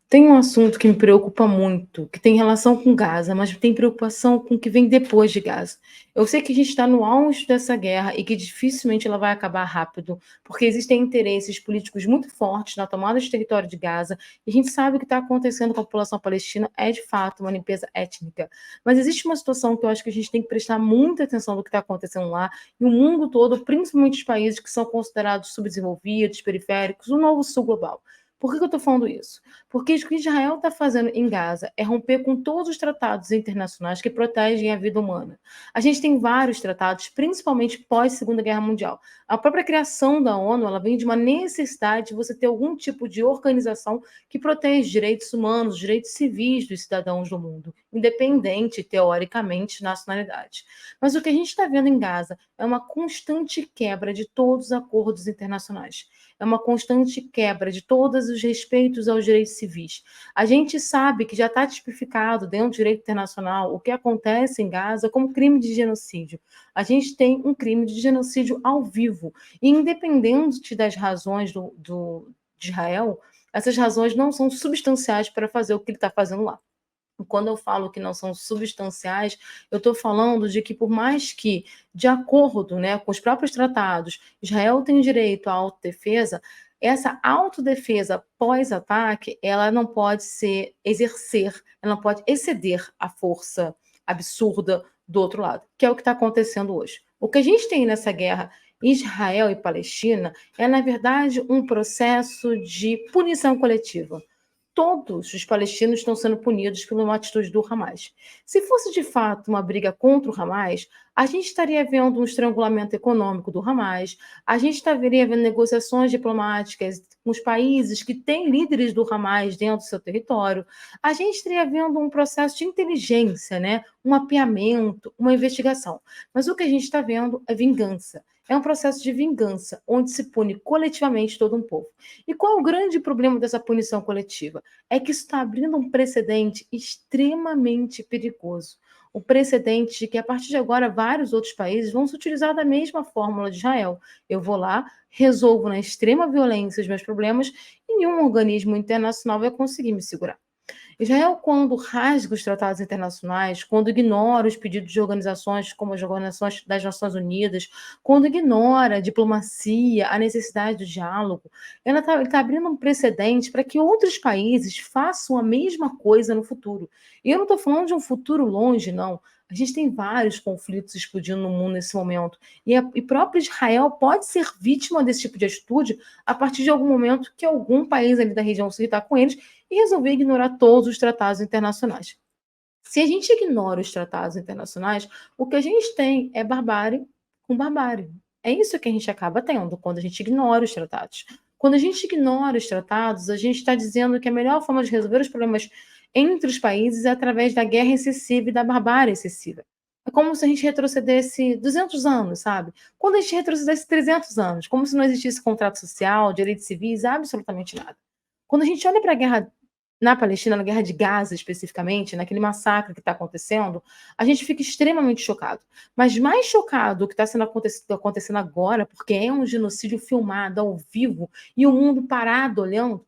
Tem um assunto que me preocupa muito, que tem relação com Gaza, mas tem preocupação com o que vem depois de Gaza. Eu sei que a gente está no auge dessa guerra e que dificilmente ela vai acabar rápido, porque existem interesses políticos muito fortes na tomada de território de Gaza, e a gente sabe o que está acontecendo com a população palestina é de fato uma limpeza étnica. Mas existe uma situação que eu acho que a gente tem que prestar muita atenção no que está acontecendo lá, e o mundo todo, principalmente os países que são considerados subdesenvolvidos, periféricos, o novo sul global. Por que eu estou falando isso? Porque o que Israel está fazendo em Gaza é romper com todos os tratados internacionais que protegem a vida humana. A gente tem vários tratados, principalmente pós-Segunda Guerra Mundial. A própria criação da ONU ela vem de uma necessidade de você ter algum tipo de organização que protege direitos humanos, direitos civis dos cidadãos do mundo, independente, teoricamente, de nacionalidade. Mas o que a gente está vendo em Gaza é uma constante quebra de todos os acordos internacionais. É uma constante quebra de todos os respeitos aos direitos civis. A gente sabe que já está tipificado dentro do direito internacional o que acontece em Gaza como crime de genocídio. A gente tem um crime de genocídio ao vivo. E independente das razões de Israel, essas razões não são substanciais para fazer o que ele está fazendo lá. Quando eu falo que não são substanciais, eu estou falando de que, por mais que, de acordo, né, com os próprios tratados, Israel tem direito à autodefesa, essa autodefesa pós-ataque, ela não pode ela não pode exceder a força absurda do outro lado, que é o que está acontecendo hoje. O que a gente tem nessa guerra Israel e Palestina é, na verdade, um processo de punição coletiva. Todos os palestinos estão sendo punidos por uma atitude do Hamas. Se fosse de fato uma briga contra o Hamas, a gente estaria vendo um estrangulamento econômico do Hamas, a gente estaria vendo negociações diplomáticas com os países que têm líderes do Hamas dentro do seu território, a gente estaria vendo um processo de inteligência, né? Um mapeamento, uma investigação. Mas o que a gente está vendo é vingança. É um processo de vingança, onde se pune coletivamente todo um povo. E qual é o grande problema dessa punição coletiva? É que isso está abrindo um precedente extremamente perigoso. O precedente de que, a partir de agora, vários outros países vão se utilizar da mesma fórmula de Israel. Eu vou lá, resolvo na extrema violência os meus problemas e nenhum organismo internacional vai conseguir me segurar. Israel, quando rasga os tratados internacionais, quando ignora os pedidos de organizações como as organizações das Nações Unidas, quando ignora a diplomacia, a necessidade do diálogo, ele está abrindo um precedente para que outros países façam a mesma coisa no futuro. E eu não estou falando de um futuro longe, não. A gente tem vários conflitos explodindo no mundo nesse momento. E próprio Israel pode ser vítima desse tipo de atitude a partir de algum momento que algum país ali da região se irritar com eles e resolver ignorar todos os tratados internacionais. Se a gente ignora os tratados internacionais, o que a gente tem é barbárie com barbárie. É isso que a gente acaba tendo quando a gente ignora os tratados. Quando a gente ignora os tratados, a gente está dizendo que a melhor forma de resolver os problemas entre os países é através da guerra excessiva e da barbárie excessiva. É como se a gente retrocedesse 200 anos, sabe? Quando a gente retrocedesse 300 anos, como se não existisse contrato social, direitos civis, absolutamente nada. Quando a gente olha para a guerra na Palestina, na guerra de Gaza especificamente, naquele massacre que está acontecendo, a gente fica extremamente chocado. Mas mais chocado o que está acontecendo agora, porque é um genocídio filmado ao vivo e o mundo parado olhando,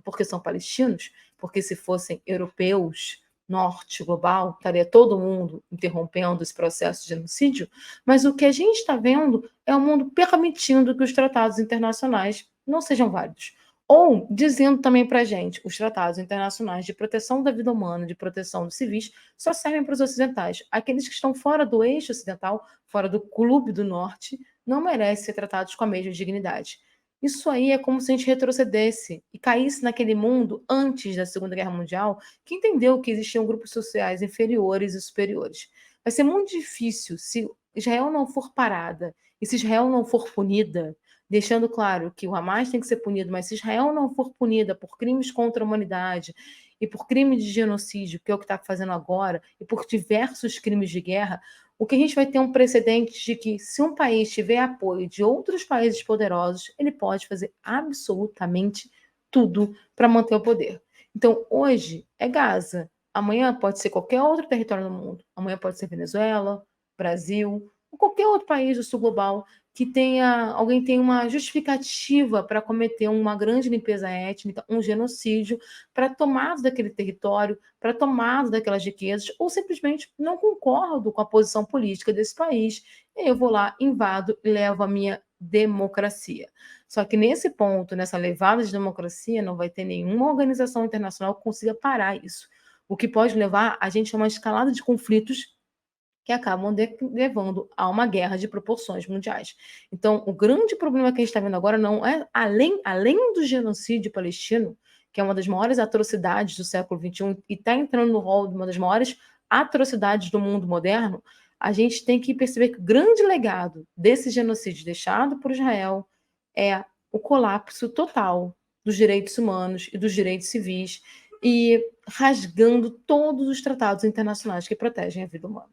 porque são palestinos, porque se fossem europeus, norte global, estaria todo mundo interrompendo esse processo de genocídio, mas o que a gente está vendo é o mundo permitindo que os tratados internacionais não sejam válidos. Ou dizendo também para a gente, os tratados internacionais de proteção da vida humana, de proteção dos civis, só servem para os ocidentais. Aqueles que estão fora do eixo ocidental, fora do clube do norte, não merecem ser tratados com a mesma dignidade. Isso aí é como se a gente retrocedesse e caísse naquele mundo antes da Segunda Guerra Mundial, que entendeu que existiam grupos sociais inferiores e superiores. Vai ser muito difícil se Israel não for parada e se Israel não for punida, deixando claro que o Hamas tem que ser punido, mas se Israel não for punida por crimes contra a humanidade e por crimes de genocídio, que é o que está fazendo agora, e por diversos crimes de guerra, o que a gente vai ter um precedente de que, se um país tiver apoio de outros países poderosos, ele pode fazer absolutamente tudo para manter o poder. Então, hoje é Gaza, amanhã pode ser qualquer outro território do mundo, amanhã pode ser Venezuela, Brasil, ou qualquer outro país do sul global que alguém tem uma justificativa para cometer uma grande limpeza étnica, um genocídio, para tomada daquele território, para tomada daquelas riquezas, ou simplesmente não concordo com a posição política desse país, e eu vou lá, invado e levo a minha democracia. Só que nesse ponto, nessa levada de democracia, não vai ter nenhuma organização internacional que consiga parar isso. O que pode levar a gente a uma escalada de conflitos que acabam levando a uma guerra de proporções mundiais. Então, o grande problema que a gente está vendo agora não é, além do genocídio palestino, que é uma das maiores atrocidades do século XXI e está entrando no rol de uma das maiores atrocidades do mundo moderno, a gente tem que perceber que o grande legado desse genocídio deixado por Israel é o colapso total dos direitos humanos e dos direitos civis e rasgando todos os tratados internacionais que protegem a vida humana.